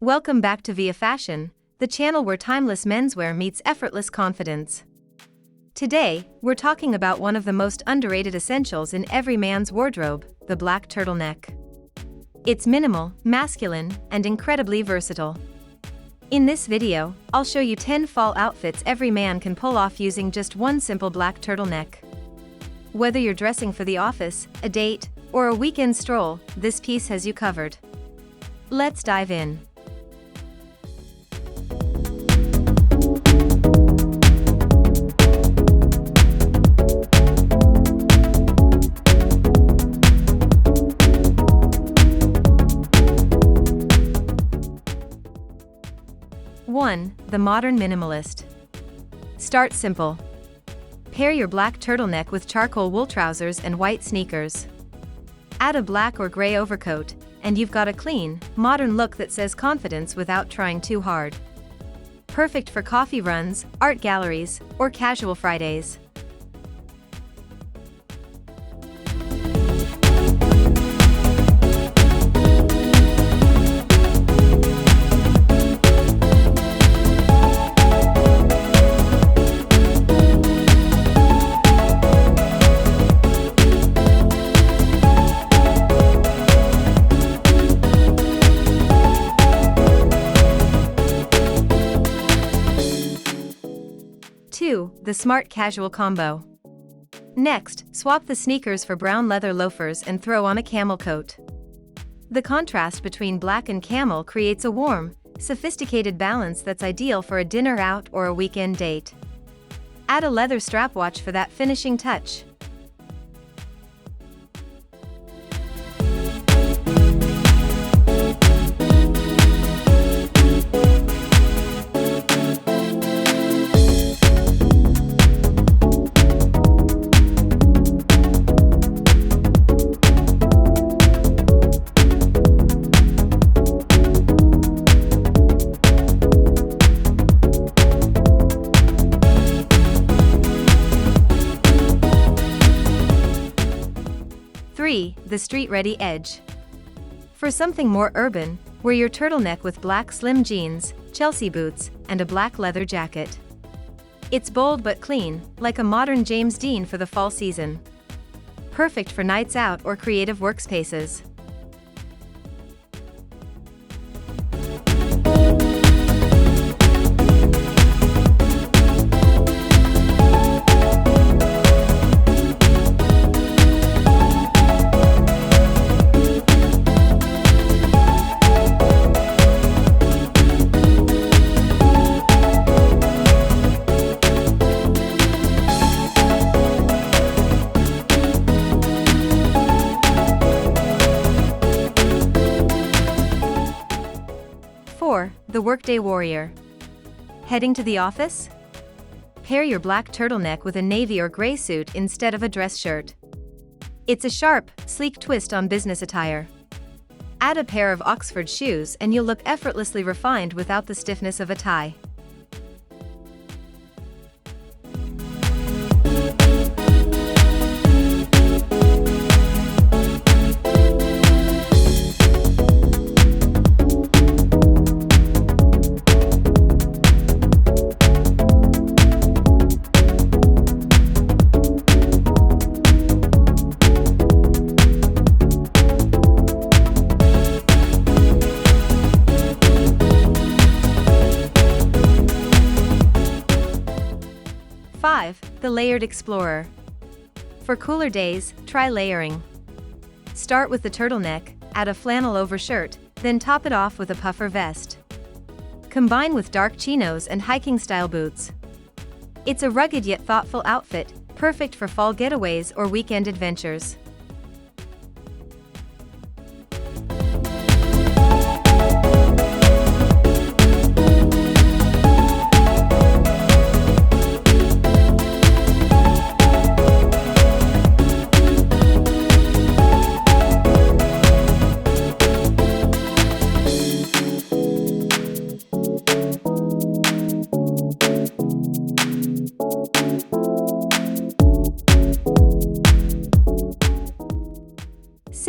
Welcome back to Via Fashion, the channel where timeless menswear meets effortless confidence. Today, we're talking about one of the most underrated essentials in every man's wardrobe, the black turtleneck. It's minimal, masculine, and incredibly versatile. In this video, I'll show you 10 fall outfits every man can pull off using just one simple black turtleneck. Whether you're dressing for the office, a date, or a weekend stroll, this piece has you covered. Let's dive in. One, the modern minimalist. Start simple. Pair your black turtleneck with charcoal wool trousers and white sneakers. Add a black or gray overcoat, and you've got a clean, modern look that says confidence without trying too hard. Perfect for coffee runs, art galleries, or casual Fridays. 2. The smart casual combo. Next, swap the sneakers for brown leather loafers and throw on a camel coat. The contrast between black and camel creates a warm, sophisticated balance that's ideal for a dinner out or a weekend date. Add a leather strap watch for that finishing touch. 3. The street-ready edge. For something more urban, wear your turtleneck with black slim jeans, Chelsea boots, and a black leather jacket. It's bold but clean, like a modern James Dean for the fall season. Perfect for nights out or creative workspaces. 4. The workday warrior. Heading to the office? Pair your black turtleneck with a navy or gray suit instead of a dress shirt. It's a sharp, sleek twist on business attire. Add a pair of Oxford shoes and you'll look effortlessly refined without the stiffness of a tie. 5. The layered explorer. For cooler days, try layering. Start with the turtleneck, add a flannel over shirt, then top it off with a puffer vest. Combine with dark chinos and hiking-style boots. It's a rugged yet thoughtful outfit, perfect for fall getaways or weekend adventures.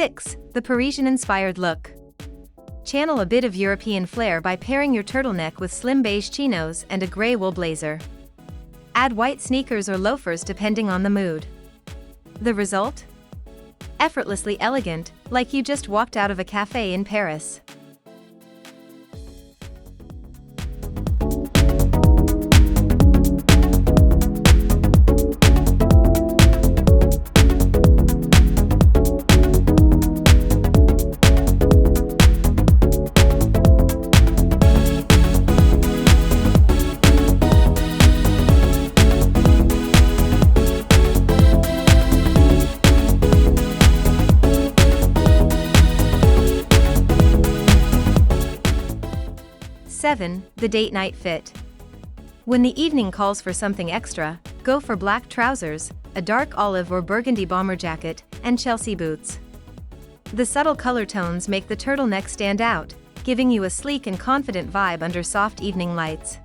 6. The Parisian-inspired look. Channel a bit of European flair by pairing your turtleneck with slim beige chinos and a gray wool blazer. Add white sneakers or loafers depending on the mood. The result? Effortlessly elegant, like you just walked out of a cafe in Paris. The date night fit. When the evening calls for something extra, go for black trousers, a dark olive or burgundy bomber jacket, and Chelsea boots. The subtle color tones make the turtleneck stand out, giving you a sleek and confident vibe under soft evening lights.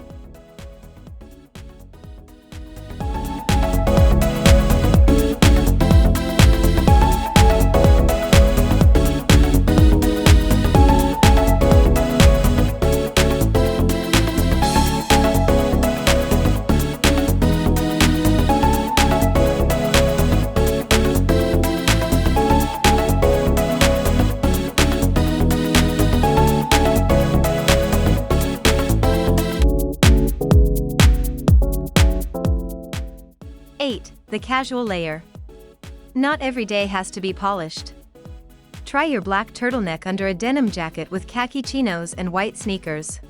The casual layer. Not every day has to be polished. Try your black turtleneck under a denim jacket with khaki chinos and white sneakers.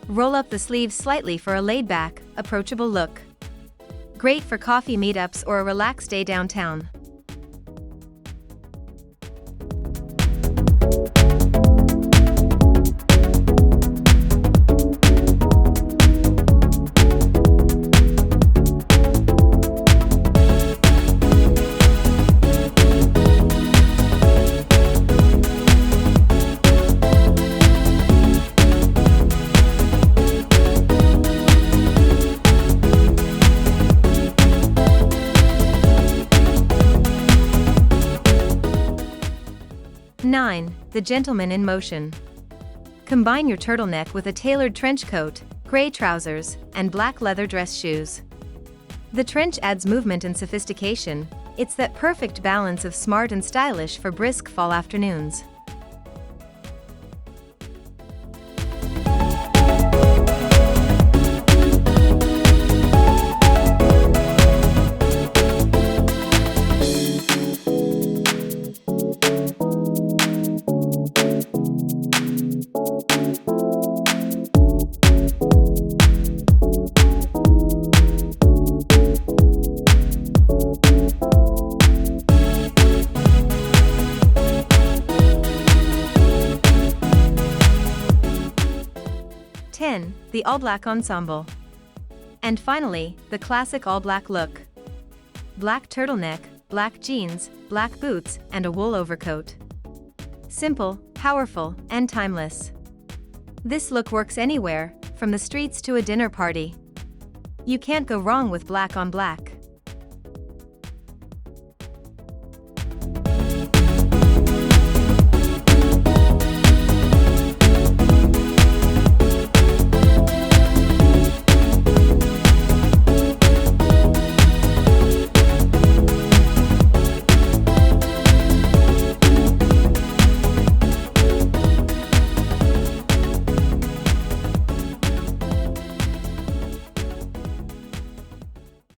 Roll up the sleeves slightly for a laid-back, approachable look. Great for coffee meetups or a relaxed day downtown. The gentleman in motion. Combine your turtleneck with a tailored trench coat, gray trousers, and black leather dress shoes. The trench adds movement and sophistication. It's that perfect balance of smart and stylish for brisk fall afternoons. The all-black ensemble. And finally, the classic all-black look. Black turtleneck, black jeans, black boots, and a wool overcoat. Simple, powerful, and timeless. This look works anywhere, from the streets to a dinner party. You can't go wrong with black on black.